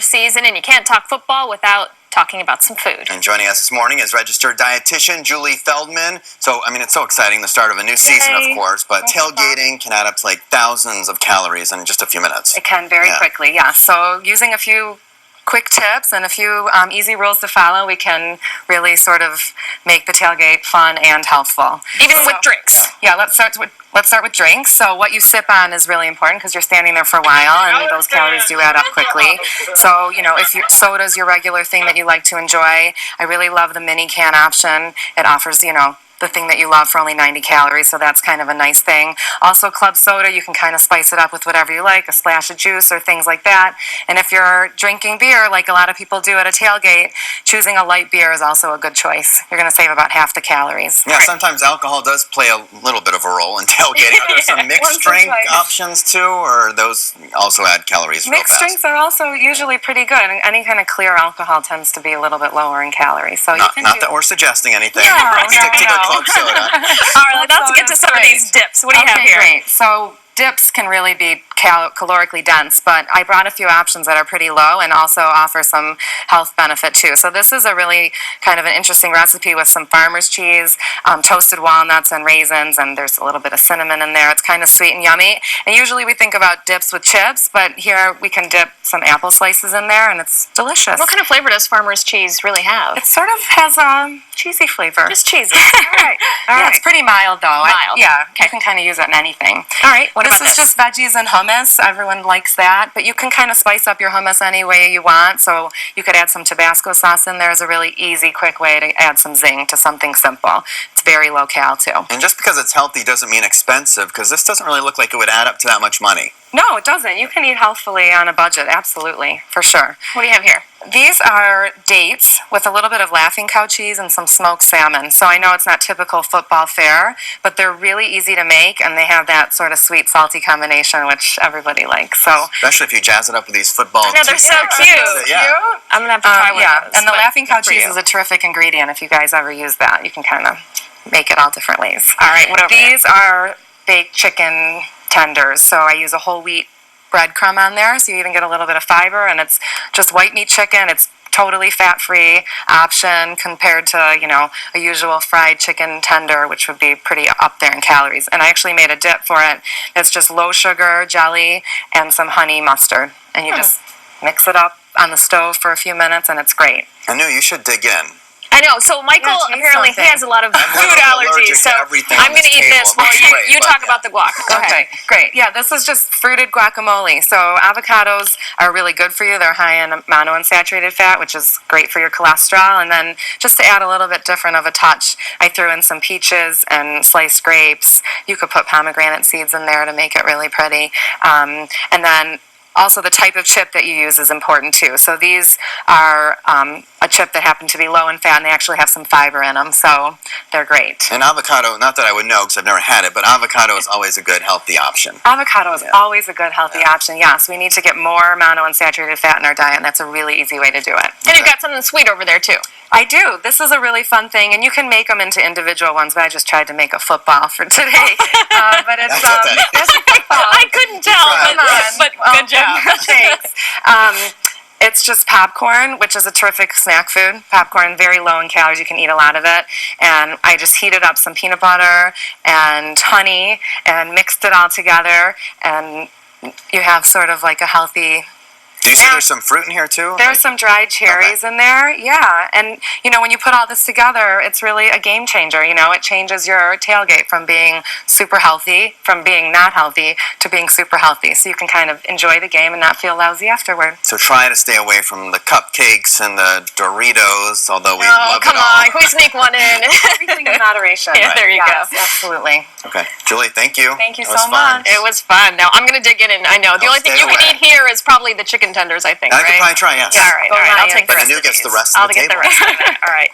season, and you can't talk football without talking about some food. And joining us this morning is registered dietitian Julie Feldman. So, I mean, it's so exciting, the start of a new season, of course, but tailgating can add up to like thousands of calories in just a few minutes. It can very quickly, yeah. So using a few quick tips and a few easy rules to follow, we can really sort of make the tailgate fun and healthful. Even with drinks. Yeah, let's start with drinks. So what you sip on is really important because you're standing there for a while, and those calories do add up quickly. So, you know, if soda's your regular thing that you like to enjoy, I really love the mini can option. It offers, you know, the thing that you love for only 90 calories, so that's kind of a nice thing. Also, club soda, you can kind of spice it up with whatever you like, a splash of juice or things like that. And if you're drinking beer, like a lot of people do at a tailgate, choosing a light beer is also a good choice. You're going to save about half the calories. Yeah, sometimes alcohol does play a little bit of a role in tailgating. Are there some mixed drink options too, or those also add calories real fast? Mixed drinks are also usually pretty good. Any kind of clear alcohol tends to be a little bit lower in calories. So not that we're suggesting anything. Stick to the club soda. All right, let's get to some of these dips. What do you have here? Great. So dips can really be calorically dense, but I brought a few options that are pretty low and also offer some health benefit too. So this is a really kind of an interesting recipe with some farmer's cheese, toasted walnuts and raisins, and there's a little bit of cinnamon in there. It's kind of sweet and yummy. And usually we think about dips with chips, but here we can dip some apple slices in there, and it's delicious. What kind of flavor does farmer's cheese really have? It sort of has a cheesy flavor. Just cheesy. All right. Yeah, it's pretty mild though. Mild. You can kind of use it in anything. All right. What about this? This is just veggies and hummus. Everyone likes that, but you can kind of spice up your hummus any way you want. So you could add some Tabasco sauce in there. Is a really easy, quick way to add some zing to something simple. It's very low cal too. And just because it's healthy doesn't mean expensive, because this doesn't really look like it would add up to that much money. No, it doesn't. You can eat healthfully on a budget, absolutely, for sure. What do you have here? These are dates with a little bit of laughing cow cheese and some smoked salmon. So I know it's not typical football fare, but they're really easy to make, and they have that sort of sweet, salty combination, which everybody likes. So especially if you jazz it up with these football. Yeah, they're so cute. I'm gonna have to try one of those. And the laughing cow cheese is a terrific ingredient. If you guys ever use that, you can kind of make it all different ways. All right, what over These are baked chicken tenders. So I use a whole wheat breadcrumb on there, so you even get a little bit of fiber, and it's just white meat chicken. It's totally fat-free option compared to, you know, a usual fried chicken tender, which would be pretty up there in calories. And I actually made a dip for it. It's just low sugar jelly and some honey mustard, and you just mix it up on the stove for a few minutes, and it's great. I knew you should dig in. I know. So Michael apparently he has a lot of food allergies, so I'm going to eat this while you talk about the guac. Go ahead. Okay, great. Yeah, this is just fruited guacamole. So avocados are really good for you. They're high in monounsaturated fat, which is great for your cholesterol. And then just to add a little bit different of a touch, I threw in some peaches and sliced grapes. You could put pomegranate seeds in there to make it really pretty. And then also, the type of chip that you use is important too. So these are a chip that happen to be low in fat, and they actually have some fiber in them, so they're great. And avocado, not that I would know because I've never had it, but avocado is always a good healthy option. Avocado is always a good healthy option, yes. We need to get more monounsaturated fat in our diet, and that's a really easy way to do it. And you've got something sweet over there too. I do. This is a really fun thing, and you can make them into individual ones, but I just tried to make a football for today. But it's I couldn't tell, but good job. Thanks. It's just popcorn, which is a terrific snack food. Popcorn, very low in calories. You can eat a lot of it. And I just heated up some peanut butter and honey and mixed it all together. And you have sort of like a healthy... Do you see there's some fruit in here too? There's some dried cherries in there, yeah. And, you know, when you put all this together, it's really a game changer. You know, it changes your tailgate from being super healthy, from being not healthy, to being super healthy. So you can kind of enjoy the game and not feel lousy afterward. So try to stay away from the cupcakes and the Doritos, although we love it all. Come on, can we sneak one in? Everything in moderation. Yeah, there you go. Absolutely. Okay. Julie, thank you. Thank you so much. It was fun. Now, I'm going to dig in, and I know the only thing you can eat here is probably the chicken tenders, I think, I could probably try, yes. Yeah, all right. I'll take the rest. But Anu gets the rest I'll of the table. get the rest of it. All right.